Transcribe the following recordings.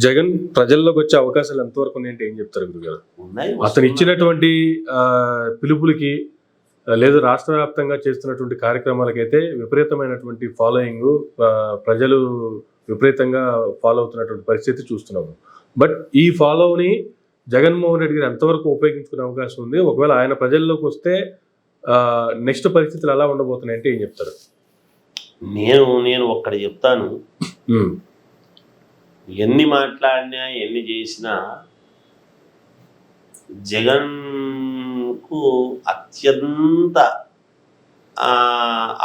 జగన్ ప్రజల్లోకి వచ్చే అవకాశాలు ఎంతవరకు ఉన్నాయంటే ఏం చెప్తారు గురుగారు? ఉన్నాయి, అతను వస్తున్నాయి. ఇచ్చినటువంటి పిలుపులకి లేదు రాష్ట్ర వ్యాప్తంగా చేస్తున్నటువంటి కార్యక్రమాలకైతే విపరీతమైనటువంటి ఫాలోయింగ్, ప్రజలు విపరీతంగా ఫాలో అవుతున్నటువంటి పరిస్థితి చూస్తున్నాము. బట్ ఈ ఫాలోని జగన్మోహన్ రెడ్డి గారు ఎంతవరకు ఉపయోగించుకునే అవకాశం ఉంది? ఒకవేళ ఆయన ప్రజల్లోకి వస్తే నెక్స్ట్ పరిస్థితులు ఎలా ఉండబోతున్నాయంటే ఏం చెప్తారు? నేను ఒక్కటి చెప్తాను. ఎన్ని మాట్లాడినా ఎన్ని చేసినా జగన్కు అత్యంత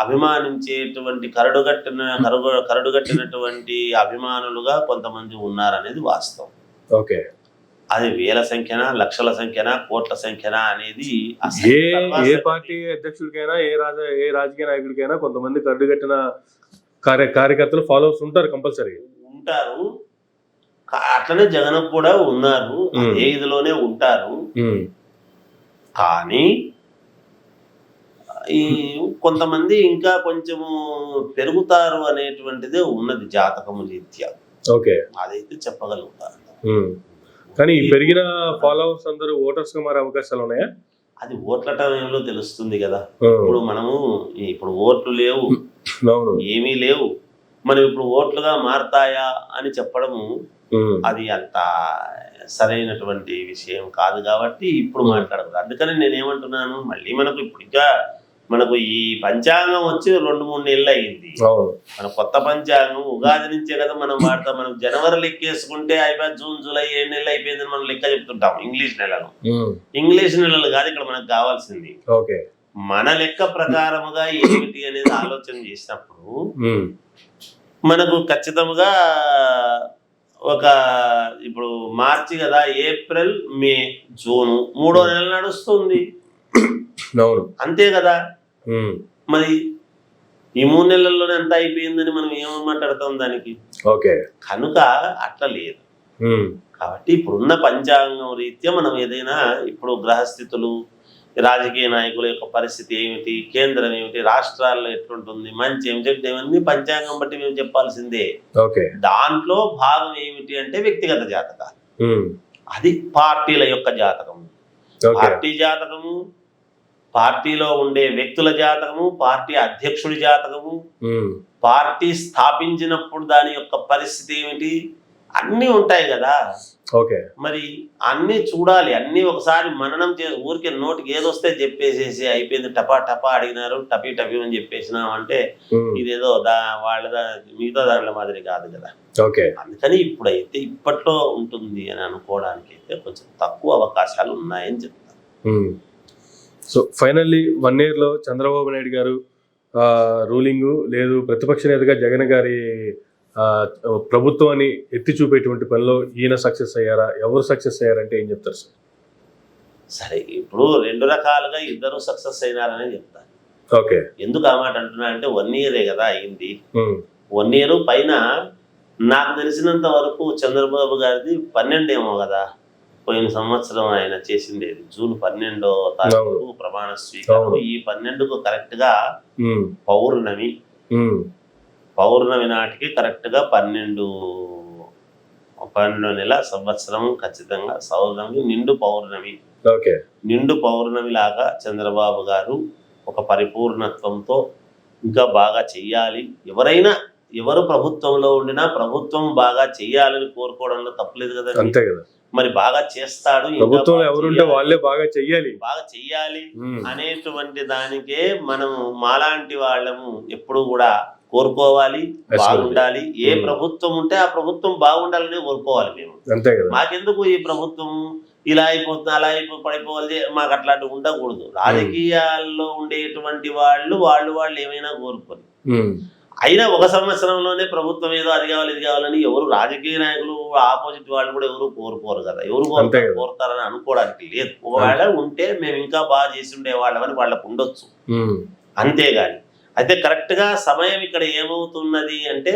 అభిమానించేటువంటి కరడుగట్టినటువంటి అభిమానులుగా కొంతమంది ఉన్నారనేది వాస్తవం. ఓకే, అది వేల సంఖ్యన, లక్షల సంఖ్యన, కోట్ల సంఖ్యన అనేది ఏ పార్టీ అధ్యక్షుడికైనా ఏ రాజకీయ నాయకుడికైనా కొంతమంది కరడుగట్టిన కార్యకర్తలు ఫాలోవర్స్ ఉంటారు, కంపల్సరీ ఉంటారు. అట్లనే జగన్ కూడా ఉన్నారు, ఏ ఇదిలోనే ఉంటారు. కానీ ఈ కొంతమంది ఇంకా కొంచెము పెరుగుతారు అనేటువంటిదే ఉన్నది జాతకము రీత్యా. ఓకే, అదైతే చెప్పగలుగుతారు. కానీ పెరిగిన ఫాలోవర్స్ అందరూ ఓటర్స్ గా మారే అవకాశాలు ఉన్నాయా? అది ఓట్ల టైంలో తెలుస్తుంది కదా. ఇప్పుడు ఓట్లు లేవు, ఏమీ లేవు. మనం ఇప్పుడు ఓట్లుగా మారతాయా అని చెప్పడము అది అంత సరైనటువంటి విషయం కాదు కాబట్టి ఇప్పుడు మాట్లాడదు. అందుకని నేనేమంటున్నాను, మళ్ళీ మనకు ఈ పంచాంగం వచ్చి 2-3 నెలలు అయింది. మన కొత్త పంచాంగం ఉగాది నుంచే కదా మనం వాడతాం. మనం జనవరి లెక్కేసుకుంటే అయిపోయి జూన్, జూలై 7 నెలలు అయిపోయిందని మనం లెక్క చెప్తుంటాం. ఇంగ్లీష్ నెలలు కాదు ఇక్కడ మనకు కావాల్సింది. మన లెక్క ప్రకారముగా ఏమిటి అనేది ఆలోచన చేసినప్పుడు మనకు ఖచ్చితంగా ఇప్పుడు మార్చి కదా, ఏప్రిల్, మే, జూను 3వ నెల నడుస్తుంది అంతే కదా. మరి ఈ 3 నెలల్లోనే ఎంత అయిపోయిందని మనం ఏమని మాట్లాడతాం దానికి? కనుక అట్లా లేదు. కాబట్టి ఇప్పుడున్న పంచాంగం రీత్యా మనం ఏదైనా ఇప్పుడు గ్రహస్థితులు, రాజకీయ నాయకుల యొక్క పరిస్థితి ఏమిటి, కేంద్రం ఏమిటి, రాష్ట్రాల్లో ఎట్లుంటుంది, మంచి ఏమి చెప్తే ఇవన్నీ పంచాంగం బట్టి మేము చెప్పాల్సిందే. దాంట్లో భాగం ఏమిటి అంటే వ్యక్తిగత జాతకాలు. అది పార్టీల యొక్క జాతకము, పార్టీ జాతకము, పార్టీలో ఉండే వ్యక్తుల జాతకము, పార్టీ అధ్యక్షుడి జాతకము, పార్టీ స్థాపించినప్పుడు దాని యొక్క పరిస్థితి ఏమిటి, అన్నీ ఉంటాయి కదా. మరి అన్ని చూడాలి, అన్ని ఒకసారి మననం చేసి ఊరికే నోటికి ఏదొస్తే చెప్పేసేసి అయిపోయింది, టపా టపా అడిగినారు టపీ టపీ అని చెప్పేసినాం అంటే ఇదేదో మిగతా దాంట్లో మాదిరి కాదు కదా. అందుకని ఇప్పట్లో ఉంటుంది అని అనుకోవడానికి అయితే కొంచెం తక్కువ అవకాశాలు ఉన్నాయని చెప్తాను. సో ఫైనల్లీ 1 year లో చంద్రబాబు నాయుడు గారు రూలింగ్ లేదు, ప్రతిపక్ష నేతగా జగన్ గారి ప్రభుత్వాన్ని ఎత్తి చూపేటువంటి పనిలో ఈయన సక్సెస్ అయ్యారా, ఎవరు సక్సెస్ అయ్యారంటే ఏం చెప్తారు సార్? సరే, ఇప్పుడు 2 రకాలుగా ఇద్దరు సక్సెస్ అయినారనే చెప్తాను. ఎందుకు ఆ మాట అంటున్నా అంటే 1 year కదా అయింది. 1 year పైన నాకు తెలిసినంత వరకు చంద్రబాబు గారిది 12 ఏమో కదా పోయిన సంవత్సరం ఆయన చేసిండేది. జూన్ 12వ తారీఖు ప్రమాణ స్వీకారం. ఈ 12కు కరెక్ట్ గా పౌర్ణమి నాటికి కరెక్ట్ గా 12 నెల సంవత్సరం ఖచ్చితంగా సౌర్ణమి, నిండు పౌర్ణమి లాగా చంద్రబాబు గారు ఒక పరిపూర్ణత్వంతో ఇంకా బాగా చెయ్యాలి. ఎవరు ప్రభుత్వంలో ఉండినా ప్రభుత్వం బాగా చెయ్యాలని కోరుకోవడంలో తప్పలేదు కదా. అంతే కదా. మరి బాగా చేస్తాడు, ప్రభుత్వంలో ఎవరుంటే వాళ్ళే బాగా చెయ్యాలి అనేటువంటి దానికే మనము మాలాంటి వాళ్ళము ఎప్పుడు కూడా కోరుకోవాలి, బాగుండాలి. ఏ ప్రభుత్వం ఉంటే ఆ ప్రభుత్వం బాగుండాలని కోరుకోవాలి మేము. మాకెందుకు ఈ ప్రభుత్వం ఇలా అయిపోతుంది, అలా పడిపోవాలి, మాకు అట్లాంటివి ఉండకూడదు. రాజకీయాల్లో ఉండేటువంటి వాళ్ళు ఏమైనా కోరుకోరు. అయినా 1 సంవత్సరంలోనే ప్రభుత్వం ఏదో అది కావాలి ఇది కావాలని ఎవరు రాజకీయ నాయకులు ఆపోజిట్ వాళ్ళు కూడా ఎవరు కోరుకోరు కదా. ఎవరు కోరుతారని అనుకోవడానికి లేదు. ఒకవేళ ఉంటే మేము ఇంకా బాగా చేసి ఉండేవాళ్ళమని వాళ్ళకు ఉండొచ్చు, అంతేగాని. అయితే కరెక్ట్ గా సమయం ఇక్కడ ఏమవుతున్నది అంటే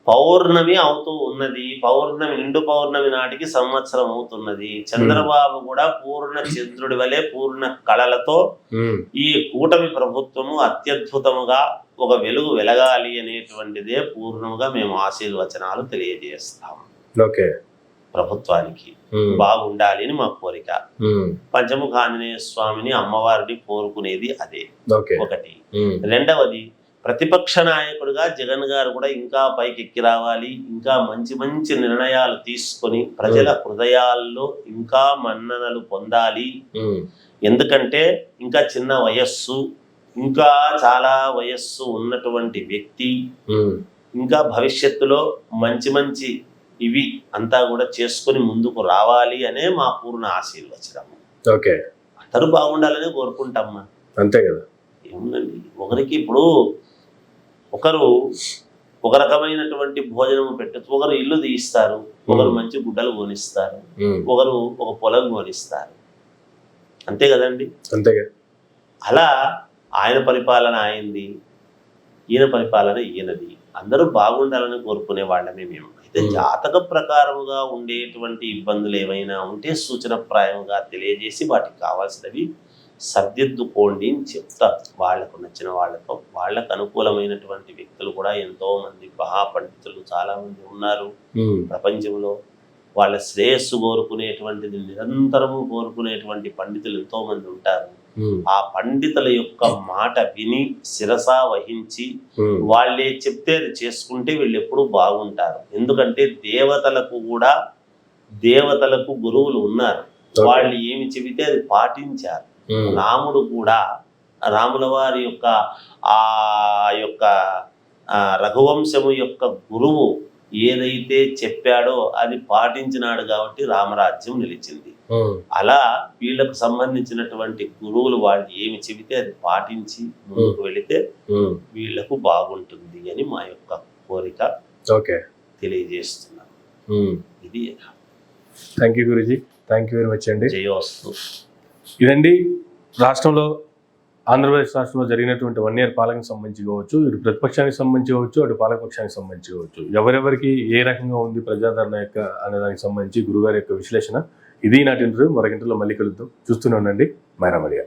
పౌర్ణమి అవుతూ ఉన్నది. నిండు పౌర్ణమి నాటికి సంవత్సరం అవుతున్నది. చంద్రబాబు కూడా పూర్ణ చంద్రుడి వలె పూర్ణ కళలతో ఈ కూటమి ప్రభుత్వము అత్యద్భుతముగా ఒక వెలుగు వెలగాలి అనేటువంటిదే పూర్ణముగా మేము ఆశీర్వచనాలు తెలియజేస్తాము. ఓకే. ప్రభుత్వానికి బాగుండాలి అని మా కోరిక. పంచముఖ ఆంజనేయ స్వామిని అమ్మవారిని కోరుకునేది అదే ఒకటి. రెండవది, ప్రతిపక్ష నాయకుడిగా జగన్ గారు కూడా ఇంకా పైకెక్కి రావాలి, ఇంకా మంచి మంచి నిర్ణయాలు తీసుకొని ప్రజల హృదయాల్లో ఇంకా మన్ననలు పొందాలి. ఎందుకంటే ఇంకా చిన్న వయస్సు, ఇంకా చాలా వయస్సు ఉన్నటువంటి వ్యక్తి, ఇంకా భవిష్యత్తులో మంచి మంచి ఇవి అంతా కూడా చేసుకొని ముందుకు రావాలి అనే మా పూర్ణ ఆశీర్వచనము. ఓకే. అందరూ బాగుండాలని కోరుకుంటామ్మా, అంతే కదా. ఏముందండి, ఒకరికి ఇప్పుడు ఒకరు ఒక రకమైనటువంటి భోజనం పెట్టచ్చు, ఒకరు ఇల్లు తీయిస్తారు, ఒకరు మంచి గుడ్డలు కొనిస్తారు, ఒకరు ఒక పొలం కొనిస్తారు, అంతే కదండి. అంతేగా. అలా ఆయన పరిపాలన ఆయనది, ఈయన పరిపాలన ఈయనది, అందరూ బాగుండాలని కోరుకునే వాళ్ళమే మేము. అయితే జాతక ప్రకారముగా ఉండేటువంటి ఇబ్బందులు ఏమైనా ఉంటే సూచనప్రాయంగా తెలియజేసి వాటికి కావాల్సినవి సర్దిద్దుకోండి అని చెప్తారు. వాళ్లకు నచ్చిన వాళ్ళతో, వాళ్ళకు అనుకూలమైనటువంటి వ్యక్తులు కూడా ఎంతో మంది మహాపండితులు చాలా మంది ఉన్నారు ప్రపంచంలో. వాళ్ళ శ్రేయస్సు కోరుకునేటువంటిది నిరంతరము కోరుకునేటువంటి పండితులు ఎంతో మంది ఉంటారు. ఆ పండితుల యొక్క మాట విని శిరసా వహించి వాళ్ళే చెప్తే అది చేసుకుంటే వీళ్ళు ఎప్పుడు బాగుంటారు. ఎందుకంటే దేవతలకు గురువులు ఉన్నారు, వాళ్ళు ఏమి చెబితే అది పాటించారు. రాముడు కూడా రాముల వారి యొక్క రఘువంశము యొక్క గురువు ఏదైతే చెప్పాడో అది పాటించినాడు కాబట్టి రామరాజ్యం నిలిచింది. అలా వీళ్ళకు సంబంధించినటువంటి గురువులు వాళ్ళు ఏమి చెబితే అది పాటించి ముందుకు వెళితే వీళ్లకు బాగుంటుంది అని మా యొక్క కోరిక తెలియజేస్తున్నాను. ఇది thank you Guruji, thank you very much అండి. జయోస్తు. ఇదండి రాష్ట్రంలో, ఆంధ్రప్రదేశ్ రాష్ట్రంలో జరిగినటువంటి 1 year పాలనకు సంబంధించి కావచ్చు, ఇటు ప్రతిపక్షానికి సంబంధించి కావచ్చు, అటు పాలకపక్షానికి సంబంధించి కావచ్చు, ఎవరెవరికి ఏ రకంగా ఉంది ప్రజాదరణ యొక్క అనే దానికి సంబంధించి గురుగారి యొక్క విశ్లేషణ. ఇది నాటి ఇంటర్వ్యూ. మరొక ఇంటర్వ్యూలో మళ్ళీ కలుద్దాం. చూస్తూనే ఉండండి మైరా మీడియా.